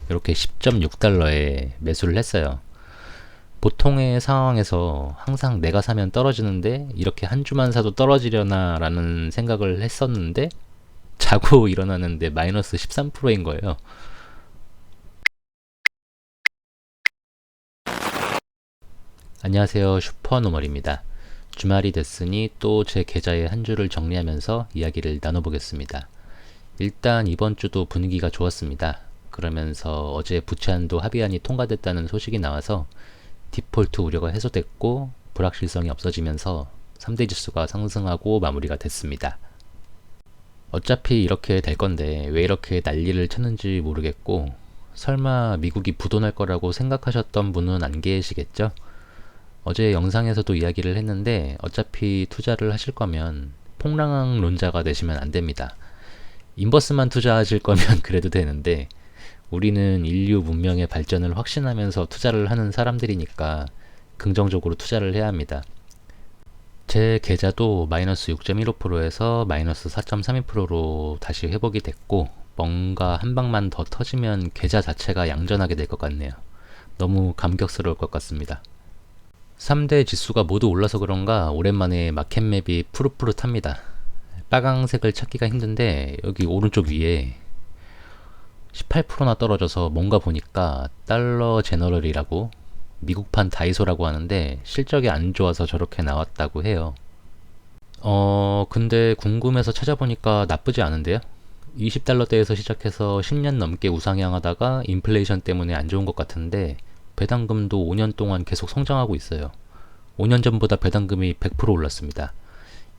이렇게 10.6달러에 매수를 했어요. 보통의 상황에서 항상 내가 사면 떨어지는데 이렇게 한 주만 사도 떨어지려나 라는 생각을 했었는데 자고 일어나는데 마이너스 13%인 거예요. 안녕하세요. 슈퍼노멀입니다. 주말이 됐으니 또 제 계좌의 한 주를 정리하면서 이야기를 나눠보겠습니다. 일단 이번 주도 분위기가 좋았습니다. 그러면서 어제 부채한도 합의안이 통과됐다는 소식이 나와서 디폴트 우려가 해소됐고 불확실성이 없어지면서 3대 지수가 상승하고 마무리가 됐습니다. 어차피 이렇게 될 건데 왜 이렇게 난리를 쳤는지 모르겠고 설마 미국이 부도날 거라고 생각하셨던 분은 안 계시겠죠? 어제 영상에서도 이야기를 했는데 어차피 투자를 하실 거면 폭락론자가 되시면 안 됩니다. 인버스만 투자하실 거면 그래도 되는데 우리는 인류 문명의 발전을 확신하면서 투자를 하는 사람들이니까 긍정적으로 투자를 해야 합니다. 제 계좌도 마이너스 6.15%에서 마이너스 4.32%로 다시 회복이 됐고 뭔가 한 방만 더 터지면 계좌 자체가 양전하게 될 것 같네요. 너무 감격스러울 것 같습니다. 3대 지수가 모두 올라서 그런가 오랜만에 마켓맵이 푸릇푸릇합니다. 빨강색을 찾기가 힘든데 여기 오른쪽 위에 18%나 떨어져서 뭔가 보니까 달러 제너럴이라고 미국판 다이소라고 하는데 실적이 안 좋아서 저렇게 나왔다고 해요. 근데 궁금해서 찾아보니까 나쁘지 않은데요? 20달러대에서 시작해서 10년 넘게 우상향하다가 인플레이션 때문에 안 좋은 것 같은데 배당금도 5년 동안 계속 성장하고 있어요. 5년 전보다 배당금이 100% 올랐습니다.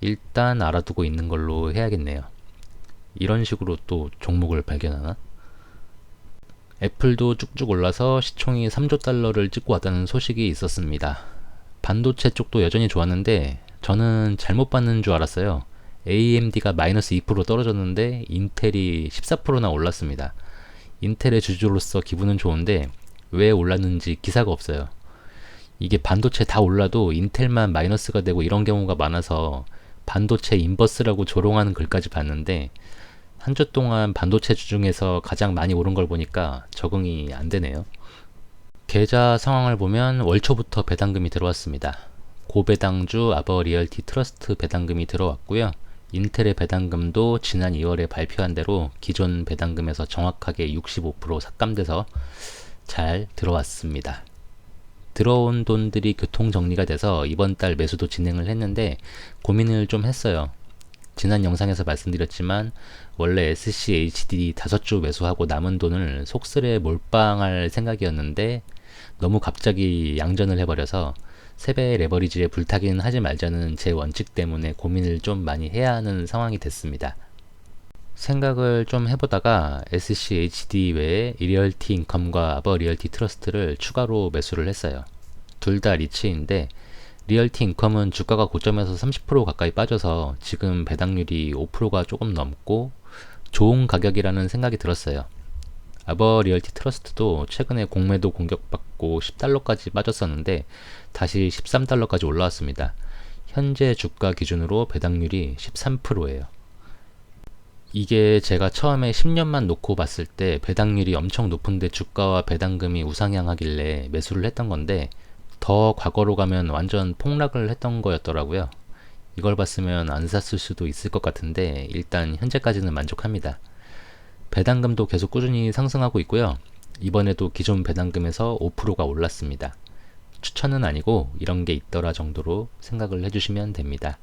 일단 알아두고 있는 걸로 해야겠네요. 이런 식으로 또 종목을 발견하나? 애플도 쭉쭉 올라서 시총이 3조 달러를 찍고 왔다는 소식이 있었습니다. 반도체 쪽도 여전히 좋았는데 저는 잘못 봤는 줄 알았어요. AMD가 마이너스 2% 떨어졌는데 인텔이 14%나 올랐습니다. 인텔의 주주로서 기분은 좋은데 왜 올랐는지 기사가 없어요. 이게 반도체 다 올라도 인텔만 마이너스가 되고 이런 경우가 많아서 반도체 인버스라고 조롱하는 글까지 봤는데 한 주 동안 반도체 주중에서 가장 많이 오른 걸 보니까 적응이 안 되네요. 계좌 상황을 보면 월초부터 배당금이 들어왔습니다. 고배당주 아버 리얼티 트러스트 배당금이 들어왔고요. 인텔의 배당금도 지난 2월에 발표한 대로 기존 배당금에서 정확하게 65% 삭감돼서 잘 들어왔습니다. 들어온 돈들이 교통정리가 돼서 이번 달 매수도 진행을 했는데 고민을 좀 했어요. 지난 영상에서 말씀드렸지만 원래 SCHD 5주 매수하고 남은 돈을 속쓰레 몰빵할 생각이었는데 너무 갑자기 양전을 해버려서 세배 레버리지에 불타기는 하지 말자는 제 원칙 때문에 고민을 좀 많이 해야 하는 상황이 됐습니다. 생각을 좀 해보다가 SCHD 외에 리얼티 인컴과 아버 리얼티 트러스트를 추가로 매수를 했어요. 둘 다 리츠인데 리얼티 인컴은 주가가 고점에서 30% 가까이 빠져서 지금 배당률이 5%가 조금 넘고 좋은 가격이라는 생각이 들었어요. 아버 리얼티 트러스트도 최근에 공매도 공격받고 10달러까지 빠졌었는데 다시 13달러까지 올라왔습니다. 현재 주가 기준으로 배당률이 13%예요. 이게 제가 처음에 10년만 놓고 봤을 때 배당률이 엄청 높은데 주가와 배당금이 우상향하길래 매수를 했던 건데 더 과거로 가면 완전 폭락을 했던 거였더라고요. 이걸 봤으면 안 샀을 수도 있을 것 같은데 일단 현재까지는 만족합니다. 배당금도 계속 꾸준히 상승하고 있고요. 이번에도 기존 배당금에서 5%가 올랐습니다. 추천은 아니고 이런 게 있더라 정도로 생각을 해주시면 됩니다.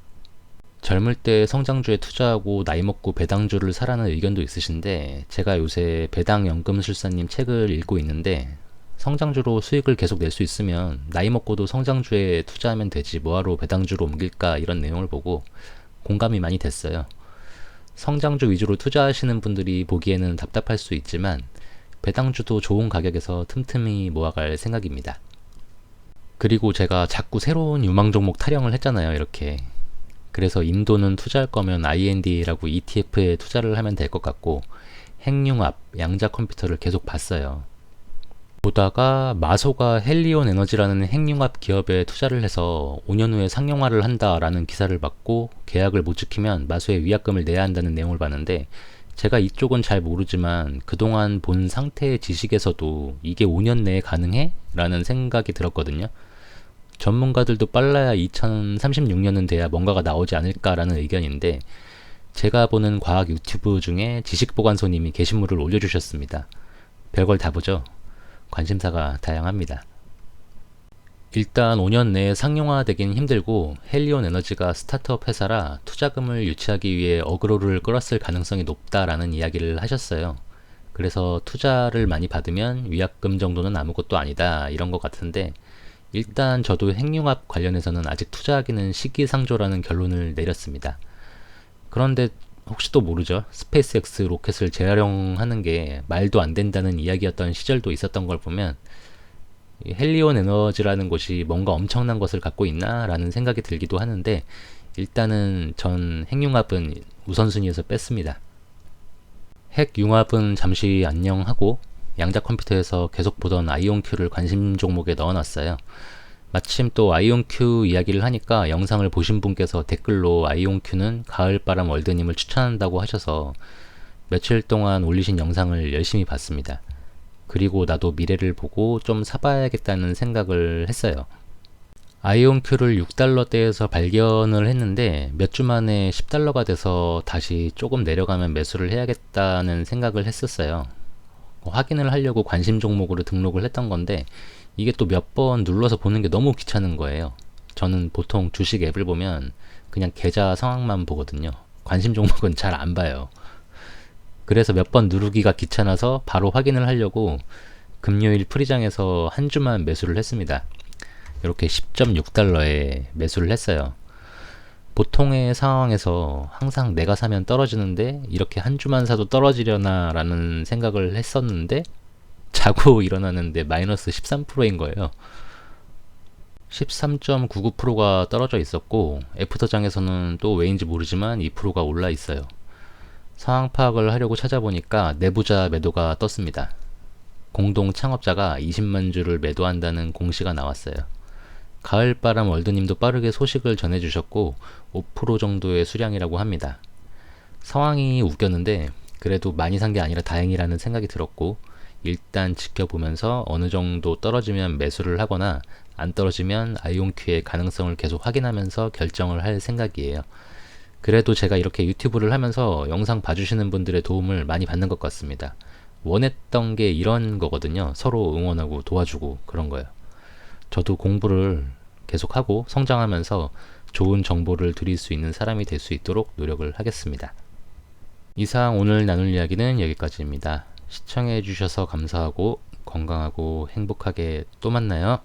젊을 때 성장주에 투자하고 나이 먹고 배당주를 사라는 의견도 있으신데 제가 요새 배당연금술사님 책을 읽고 있는데 성장주로 수익을 계속 낼 수 있으면 나이 먹고도 성장주에 투자하면 되지 뭐하러 배당주로 옮길까 이런 내용을 보고 공감이 많이 됐어요. 성장주 위주로 투자하시는 분들이 보기에는 답답할 수 있지만 배당주도 좋은 가격에서 틈틈이 모아갈 생각입니다. 그리고 제가 자꾸 새로운 유망 종목 타령을 했잖아요. 이렇게. 그래서 인도는 투자할 거면 IND라고 ETF에 투자를 하면 될 것 같고 핵융합, 양자 컴퓨터를 계속 봤어요. 보다가 마소가 헬리온 에너지라는 핵융합 기업에 투자를 해서 5년 후에 상용화를 한다라는 기사를 받고 계약을 못 지키면 마소에 위약금을 내야 한다는 내용을 봤는데 제가 이쪽은 잘 모르지만 그동안 본 상태의 지식에서도 이게 5년 내에 가능해? 라는 생각이 들었거든요. 전문가들도 빨라야 2036년은 돼야 뭔가가 나오지 않을까라는 의견인데, 제가 보는 과학 유튜브 중에 지식보관소님이 게시물을 올려주셨습니다. 별걸 다 보죠. 관심사가 다양합니다. 일단 5년 내에 상용화되긴 힘들고, 헬리온 에너지가 스타트업 회사라 투자금을 유치하기 위해 어그로를 끌었을 가능성이 높다라는 이야기를 하셨어요. 그래서 투자를 많이 받으면 위약금 정도는 아무것도 아니다 이런 것 같은데, 일단 저도 핵융합 관련해서는 아직 투자하기는 시기상조라는 결론을 내렸습니다. 그런데 혹시 또 모르죠. 스페이스X 로켓을 재활용하는 게 말도 안 된다는 이야기였던 시절도 있었던 걸 보면 헬리온 에너지라는 곳이 뭔가 엄청난 것을 갖고 있나 라는 생각이 들기도 하는데, 일단은 전 핵융합은 우선순위에서 뺐습니다. 핵융합은 잠시 안녕하고 양자 컴퓨터에서 계속 보던 아이온큐를 관심 종목에 넣어놨어요. 마침 또 아이온큐 이야기를 하니까 영상을 보신 분께서 댓글로 아이온큐는 가을바람 월드님을 추천한다고 하셔서 며칠 동안 올리신 영상을 열심히 봤습니다. 그리고 나도 미래를 보고 좀 사봐야겠다는 생각을 했어요. 아이온큐를 6달러대에서 발견을 했는데 몇 주 만에 10달러가 돼서 다시 조금 내려가면 매수를 해야겠다는 생각을 했었어요. 확인을 하려고 관심 종목으로 등록을 했던 건데, 이게 또 몇 번 눌러서 보는 게 너무 귀찮은 거예요. 저는 보통 주식 앱을 보면 그냥 계좌 상황만 보거든요. 관심 종목은 잘 안 봐요. 그래서 몇 번 누르기가 귀찮아서 바로 확인을 하려고 금요일 프리장에서 한 주만 매수를 했습니다. 이렇게 10.6달러에 매수를 했어요. 보통의 상황에서 항상 내가 사면 떨어지는데 이렇게 한 주만 사도 떨어지려나 라는 생각을 했었는데, 자고 일어나는데 마이너스 13%인 거예요. 13.99%가 떨어져 있었고, 애프터장에서는 또 왜인지 모르지만 2%가 올라 있어요. 상황 파악을 하려고 찾아보니까 내부자 매도가 떴습니다. 공동 창업자가 20만 주를 매도한다는 공시가 나왔어요. 가을바람 월드님도 빠르게 소식을 전해주셨고 5% 정도의 수량이라고 합니다. 상황이 웃겼는데 그래도 많이 산 게 아니라 다행이라는 생각이 들었고, 일단 지켜보면서 어느 정도 떨어지면 매수를 하거나 안 떨어지면 아이온큐의 가능성을 계속 확인하면서 결정을 할 생각이에요. 그래도 제가 이렇게 유튜브를 하면서 영상 봐주시는 분들의 도움을 많이 받는 것 같습니다. 원했던 게 이런 거거든요. 서로 응원하고 도와주고 그런 거예요. 저도 공부를 계속하고 성장하면서 좋은 정보를 드릴 수 있는 사람이 될 수 있도록 노력을 하겠습니다. 이상 오늘 나눌 이야기는 여기까지입니다. 시청해 주셔서 감사하고 건강하고 행복하게 또 만나요.